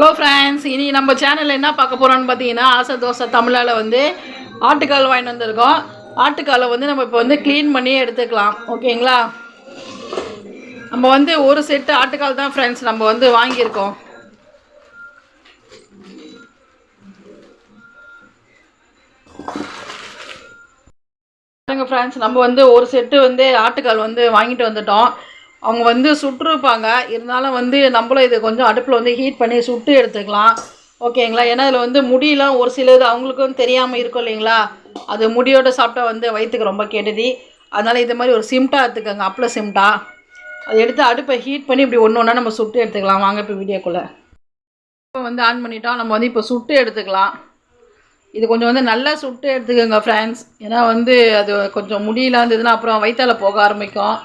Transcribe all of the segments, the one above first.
Hello friends, இனி நம்ம சேனலில் என்ன பார்க்க போகிறோன்னு பார்த்தீங்கன்னா, ஆசை தோசை தமிழால் வந்து ஆட்டுக்கால் வாங்கிட்டு வந்திருக்கோம். ஆட்டுக்காலை வந்து நம்ம இப்போ வந்து க்ளீன் பண்ணி எடுத்துக்கலாம். ஓகேங்களா? நம்ம வந்து ஒரு செட்டு ஆட்டுக்கால் தான் ஃப்ரெண்ட்ஸ் நம்ம வந்து வாங்கியிருக்கோம். ஃப்ரெண்ட்ஸ், நம்ம வந்து ஒரு செட்டு வந்து ஆட்டுக்கால் வந்து வாங்கிட்டு வந்துட்டோம். அவங்க வந்து சுட்டுருப்பாங்க, இருந்தாலும் வந்து நம்மளும் இது கொஞ்சம் அடுப்பில் வந்து ஹீட் பண்ணி சுட்டு எடுத்துக்கலாம். ஓகேங்களா? ஏன்னா இதில் வந்து முடியெலாம் ஒரு சிலது அவங்களுக்கும் தெரியாமல் இருக்கும் இல்லைங்களா? அது முடியோடு சாப்பிட்டா வந்து வயிற்றுக்கு ரொம்ப கெடுதி. அதனால் இது மாதிரி ஒரு சிம்டா எடுத்துக்கோங்க, அப்பள சிம்டா. அதை எடுத்து அடுப்பை ஹீட் பண்ணி இப்படி ஒன்று ஒன்றா நம்ம சுட்டு எடுத்துக்கலாம். வாங்க இப்போ வீடியோக்குள்ளே இப்போ வந்து ஆன் பண்ணிட்டோம். நம்ம வந்து இப்போ சுட்டு எடுத்துக்கலாம். இது கொஞ்சம் வந்து நல்லா சுட்டு எடுத்துக்கோங்க ஃப்ரெண்ட்ஸ். ஏன்னா வந்து அது கொஞ்சம் முடியலாம் இருந்ததுன்னா அப்புறம் வயிற்றால் போக ஆரம்பிக்கும்.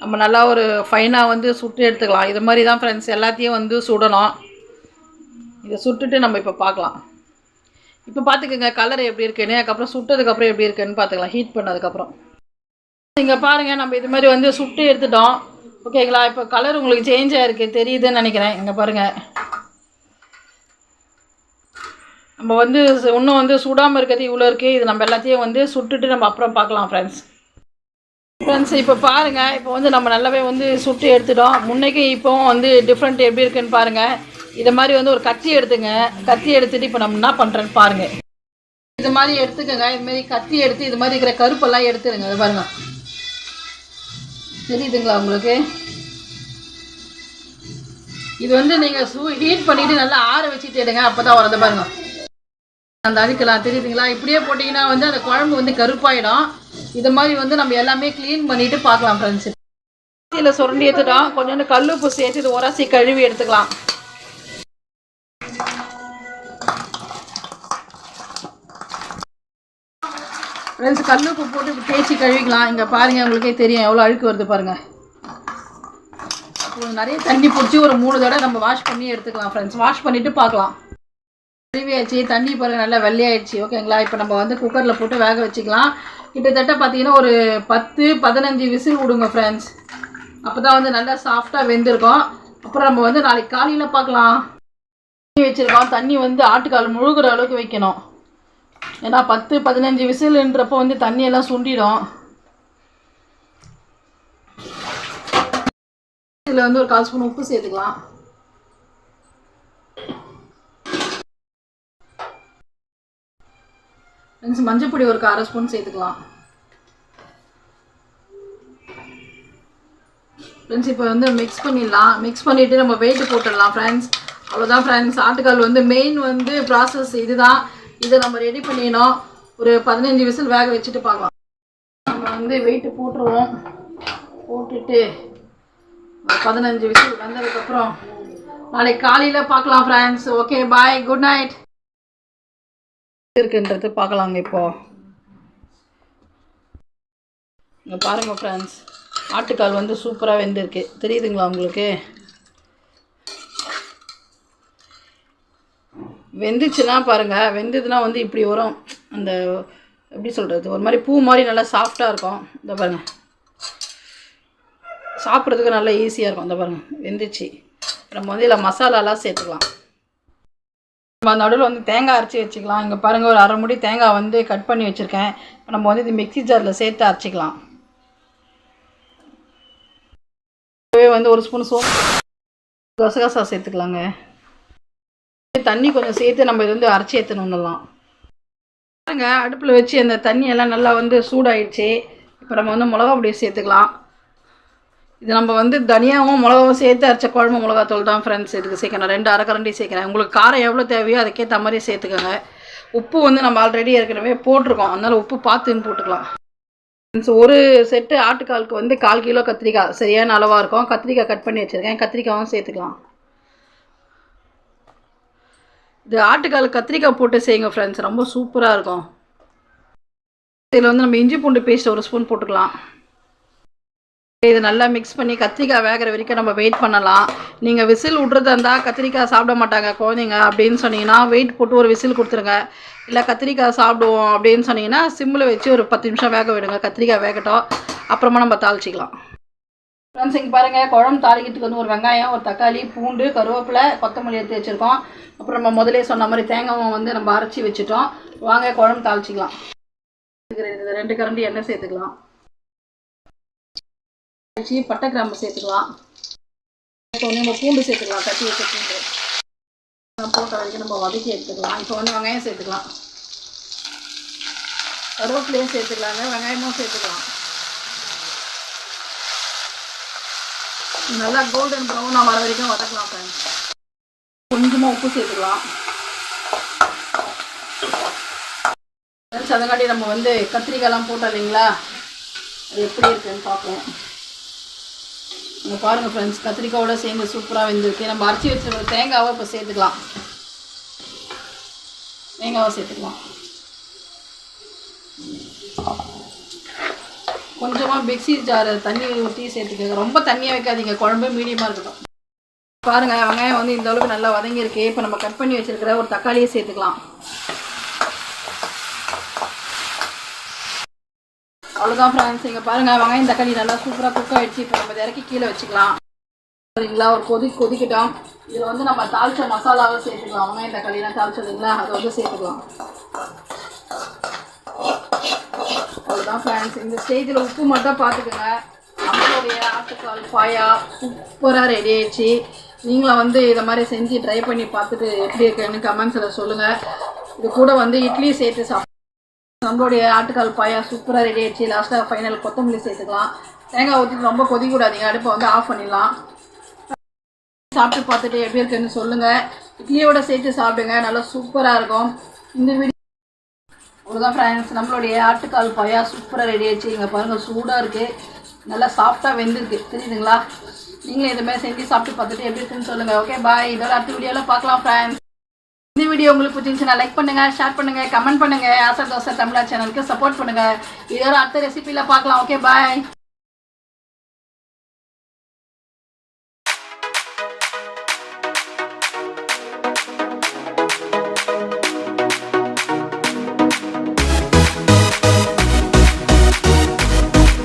நம்ம நல்லா ஒரு ஃபைனாக வந்து சுட்டு எடுத்துக்கலாம். இது மாதிரி தான் ஃப்ரெண்ட்ஸ் எல்லாத்தையும் வந்து சுடணும். இதை சுட்டுட்டு நம்ம இப்போ பார்க்கலாம். இப்போ பார்த்துக்கோங்க கலர் எப்படி இருக்குன்னு, அதுக்கப்புறம் சுட்டதுக்கப்புறம் எப்படி இருக்குன்னு பார்த்துக்கலாம் ஹீட் பண்ணதுக்கப்புறம். இங்கே பாருங்கள், நம்ம இது மாதிரி வந்து சுட்டு எடுத்துட்டோம். ஓகேங்களா? இப்போ கலர் உங்களுக்கு சேஞ்ச் ஆகிருக்கு, தெரியுதுன்னு நினைக்கிறேன். இங்கே பாருங்கள், நம்ம வந்து இன்னும் வந்து சுடாமல் இருக்கிறது இவ்வளோ இருக்குது. இது நம்ம எல்லாத்தையும் வந்து சுட்டுட்டு நம்ம அப்புறம் பார்க்கலாம் ஃப்ரெண்ட்ஸ். இப்போ பாருங்கள், இப்போ வந்து நம்ம நல்லாவே வந்து சுட்டு எடுத்துட்டோம். முன்னைக்கு இப்போவும் வந்து டிஃப்ரெண்ட் எப்படி இருக்குன்னு பாருங்கள். இதை மாதிரி வந்து ஒரு கத்தி எடுத்துங்க. கத்தி எடுத்துகிட்டு இப்போ நம்ம என்ன பண்ணுறேன்னு பாருங்கள். இது மாதிரி எடுத்துக்கோங்க. இதுமாரி கத்தி எடுத்து இது மாதிரி இருக்கிற கருப்பெல்லாம் எடுத்துடுங்க. அது பாருங்கள், தெரியுதுங்களா உங்களுக்கு? இது வந்து நீங்கள் ஹீட் பண்ணிவிட்டு நல்லா ஆற வச்சுட்டு எடுங்க. அப்போ தான் வரது பாருங்கள், அந்த அழுக்கலாம். தெரியுதுங்களா? இப்படியே போட்டிங்கன்னா வந்து அந்த குழம்பு வந்து கருப்பாயிடும். இது மாதிரி வந்து நம்ம எல்லாமே க்ளீன் பண்ணிவிட்டு பார்க்கலாம் ஃப்ரெண்ட்ஸ். இதில் சுரண்டி எடுத்துட்டோம். கொஞ்சோண்டு கல்லுப்பு சேர்த்து இது உரசி கழுவி எடுத்துக்கலாம். ஃப்ரெண்ட்ஸ், கல்லுப்பு போட்டு தேய்ச்சி கழுவிக்கலாம். இங்கே பாருங்கள், உங்களுக்கே தெரியும் எவ்வளோ அழுக்கு வருது பாருங்கள். நிறைய தண்ணி பிடிச்சி ஒரு 3 தடவை நம்ம வாஷ் பண்ணி எடுத்துக்கலாம் ஃப்ரெண்ட்ஸ். வாஷ் பண்ணிவிட்டு பார்க்கலாம். கழுவியாச்சு, தண்ணி பாருங்கள் நல்லா வெள்ளையாயிடுச்சு. ஓகேங்களா? இப்போ நம்ம வந்து குக்கரில் போட்டு வேக வச்சுக்கலாம். கிட்டத்தட்ட பார்த்தீங்கன்னா ஒரு 10-15 விசில் விடுங்க ஃப்ரெண்ட்ஸ். அப்போ தான் வந்து நல்லா சாஃப்டாக வெந்திருக்கும். அப்புறம் நம்ம வந்து நாளைக்கு காலையில் பார்க்கலாம். தண்ணி வச்சுருக்கோம். தண்ணி வந்து ஆட்டுக்கால் முழுகிற அளவுக்கு வைக்கணும். ஏன்னா 10-15 விசில்ன்றப்போ வந்து தண்ணியெல்லாம் சுண்டிடும். இதில் வந்து ஒரு 1/4 ஸ்பூன் உப்பு சேர்த்துக்கலாம். மஞ்சப்பொடி ஒரு 1/2 ஸ்பூன் சேர்த்துக்கலாம். ஃப்ரெண்ட்ஸ், இப்போ வந்து மிக்ஸ் பண்ணிடலாம். மிக்ஸ் பண்ணிவிட்டு நம்ம வெயிட் போட்டுடலாம் ஃப்ரெண்ட்ஸ். அவ்வளோதான் ஃப்ரெண்ட்ஸ். ஆட்டுக்கால் வந்து மெயின் வந்து ப்ராசஸ் இதுதான். இதை நம்ம ரெடி பண்ணிடணும். ஒரு 15 விசில் வேக வச்சுட்டு பார்க்கலாம். நம்ம வந்து வெயிட்டு போட்டுருவோம். போட்டுட்டு 15 விசில் வந்ததுக்கப்புறம் நாளைக்கு காலையில் பார்க்கலாம் ஃப்ரெண்ட்ஸ். ஓகே, பாய், குட் நைட். இருக்குன்றது பார்க்கலாங்க. இப்போது இங்கே பாருங்கள் ஃப்ரெண்ட்ஸ், ஆட்டுக்கால் வந்து சூப்பராக வெந்திருக்கு. தெரியுதுங்களா உங்களுக்கு? வெந்துச்சுன்னா பாருங்கள், வெந்ததுன்னா வந்து இப்படி வரும். அந்த எப்படி சொல்கிறது, ஒரு மாதிரி பூ மாதிரி நல்லா சாஃப்டாக இருக்கும். இந்த பாருங்கள், சாப்பிட்றதுக்கு நல்லா ஈஸியாக இருக்கும். இந்த பாருங்கள், வெந்துச்சு. நம்ம வந்து இதில் மசாலாலாம் சேர்த்துக்கலாம். நம்ம நடுவில் வந்து தேங்காய் அரைச்சி வச்சுக்கலாம். இங்கே பாருங்கள், ஒரு 1/2 முடி தேங்காய் வந்து கட் பண்ணி வச்சுருக்கேன். நம்ம வந்து இது மிக்ஸி ஜாரில் சேர்த்து அரைச்சிக்கலாம். வந்து 1 ஸ்பூன் சோம்பு, கசகசா சேர்த்துக்கலாங்க. தண்ணி கொஞ்சம் சேர்த்து நம்ம இது வந்து அரைச்சி எடுத்துணுன்னலாம். பாருங்க, அடுப்பில் வச்சு அந்த தண்ணியெல்லாம் நல்லா வந்து சூடாயிடுச்சு. இப்போ நம்ம வந்து மிளகா பொடியை சேர்த்துக்கலாம். இது நம்ம வந்து தனியாகவும் மிளகாவும் சேர்த்து அரைச்ச குழம்பு மிளகாத்தூள் தான் ஃப்ரெண்ட்ஸ். இதுக்கு சேர்க்கணும். 2 அரைக்கரண்டி சேர்க்குறேன். உங்களுக்கு காரம் எவ்வளோ தேவையோ அதுக்கேற்ற மாதிரி சேர்த்துக்கோங்க. உப்பு வந்து நம்ம ஆல்ரெடி ஏற்கனவே போட்டிருக்கோம், அதனால் உப்பு பார்த்துன்னு போட்டுக்கலாம். ஒரு செட்டு ஆட்டுக்காலுக்கு வந்து 1/4 கிலோ கத்திரிக்காய் சரியான அளவாக இருக்கும். கத்திரிக்காய் கட் பண்ணி வச்சுருக்கேன். கத்திரிக்காயும் சேர்த்துக்கலாம். இது ஆட்டுக்கால் கத்திரிக்காய் போட்டு செய்யுங்க ஃப்ரெண்ட்ஸ், ரொம்ப சூப்பராக இருக்கும். இதில் வந்து நம்ம இஞ்சி பூண்டு பேஸ்ட் 1 ஸ்பூன் போட்டுக்கலாம். இது நல்லா மிக்ஸ் பண்ணி கத்திரிக்காய் வேகிற வரைக்கும் நம்ம வெயிட் பண்ணலாம். நீங்கள் விசில் விட்றதா இருந்தால் கத்திரிக்காய் சாப்பிட மாட்டாங்க குழந்தைங்க அப்படின்னு சொன்னீங்கன்னா வெயிட் போட்டு ஒரு விசில் கொடுத்துருங்க. இல்லை கத்திரிக்காய் சாப்பிடுவோம் அப்படின்னு சொன்னீங்கன்னா சிம்மில் வச்சு ஒரு 10 நிமிஷம் வேக விடுங்க. கத்திரிக்காய் வேகட்டும், அப்புறமா நம்ம தாளிச்சிக்கலாம். ஃப்ரெண்ட்ஸ் இங்கே பாருங்கள், குழம்பு தாளிக்கிறதுக்கு வந்து ஒரு வெங்காயம், ஒரு தக்காளி, பூண்டு, கருவேப்பிலை, கொத்தமல்லி எடுத்து வச்சுருக்கோம். அப்புறம் நம்ம முதலே சொன்ன மாதிரி தேங்காய் வந்து நம்ம அரைச்சி வச்சுட்டோம். வாங்க குழம்பு தாளிச்சிக்கலாம். 2 கரண்டி எண்ணெய் சேர்த்துக்கலாம். பட்டை கிராம்பு சேர்த்துக்கலாம். இப்போ வந்து நம்ம பூண்டு சேர்த்துக்கலாம். தட்டி வச்ச பூண்டு போட்ட வரைக்கும் நம்ம வதக்கி எடுத்துக்கலாம். இப்போ வந்து வெங்காயம் சேர்த்துக்கலாம். கருவேப்பிலையும் சேர்த்துக்கலாங்க, வெங்காயமும் சேர்த்துக்கலாம். நல்லா கோல்டன் ப்ரௌனாக வர வரைக்கும் வதக்கலாம். ஃப்ரெண்ட்ஸ் கொஞ்சமாக உப்பு சேர்த்துக்கலாம். ஃப்ரெண்ட்ஸ் அதங்காட்டி நம்ம வந்து கத்திரிக்காயெல்லாம் போட்டோம் இல்லைங்களா, அது எப்படி இருக்குன்னு பார்ப்போம். நீங்கள் பாருங்கள் ஃப்ரெண்ட்ஸ், கத்திரிக்காயோட சேர்ந்து சூப்பராக வெந்திருக்கு. நம்ம அரைச்சி வச்சுருக்க தேங்காவை இப்போ சேர்த்துக்கலாம். தேங்காவை சேர்த்துக்கலாம். கொஞ்சமாக மிக்ஸி ஜார் தண்ணி ஊற்றி சேர்த்துக்கோங்க. ரொம்ப தண்ணியாக வைக்காதீங்க, குழம்பு மீடியமாக இருக்கட்டும். பாருங்கள் வெங்காயம் வந்து இந்த அளவுக்கு நல்லா வதங்கியிருக்கு. இப்போ நம்ம கட் பண்ணி வச்சுருக்கிற ஒரு தக்காளியை சேர்த்துக்கலாம். அவ்வளோதான் ஃப்ரெண்ட்ஸ். இங்கே பாருங்கள் வெங்காயம் தக்காளி நல்லா சூப்பராக குக் ஆகிடுச்சு. இப்போ நம்ம இறக்கி கீழே வச்சுக்கலாம். சரிங்களா, ஒரு கொதிக்கிட்டோம். இதில் வந்து நம்ம தாளிச்ச மசாலாவை சேர்த்துக்கலாம். வெங்காயம் தக்காளிலாம் தாளிச்சதுங்களா, அதை வந்து சேர்த்துக்கலாம். அவ்வளோதான் ஃப்ரெண்ட்ஸ். இந்த ஸ்டேஜில் உப்பு மட்டும் பார்த்துக்கோங்க. நம்மளுடைய ஆட்டுக்கால் பாயா சூப்பராக ரெடி ஆயிடுச்சு. நீங்களும் வந்து இதை மாதிரி செஞ்சு ட்ரை பண்ணி பார்த்துட்டு எப்படி இருக்குன்னு கமெண்ட்ஸில் சொல்லுங்கள். இது கூட வந்து இட்லி சேர்த்து சாப்பிட்டு நம்மளுடைய ஆட்டுக்கால் பாயா சூப்பராக ரெடி ஆயிடுச்சு. லாஸ்ட்டாக ஃபைனல் கொத்தமல்லி சேர்த்துக்கலாம். தேங்காய் ஊற்றிட்டு ரொம்ப கொதிக்கூடாதீங்க, அடுப்பை வந்து ஆஃப் பண்ணிடலாம். சாப்பிட்டு பார்த்துட்டு எப்படி இருக்குன்னு சொல்லுங்கள். இட்லியோட சேர்த்து சாப்பிடுங்க, நல்லா சூப்பராக இருக்கும். இந்த வீடியோ அவ்வளோதான் ஃப்ரெண்ட்ஸ். நம்மளுடைய ஆட்டுக்கால் பாயா சூப்பராக ரெடி ஆயிடுச்சு. இங்கே பாருங்கள் சூடாக இருக்குது, நல்லா சாஃப்டாக வெந்திருக்கு, தெரியுதுங்களா? நீங்களும் இதுமாதிரி செஞ்சு சாப்பிட்டு பார்த்துட்டு எப்படி இருக்குன்னு சொல்லுங்கள். Okay bye. இதோட அடுத்த வீடியோவில் பார்க்கலாம் ஃப்ரெண்ட்ஸ். இந்த வீடியோ உங்களுக்கு பிடிச்சிருந்துச்சுன்னா லைக் பண்ணுங்கள், ஷேர் பண்ணுங்கள், கமெண்ட் பண்ணுங்கள். ஆசை தோசை தமிழா சேனலுக்கு சப்போர்ட் பண்ணுங்கள். இதோட அடுத்த ரெசிபியில் பார்க்கலாம். Okay bye.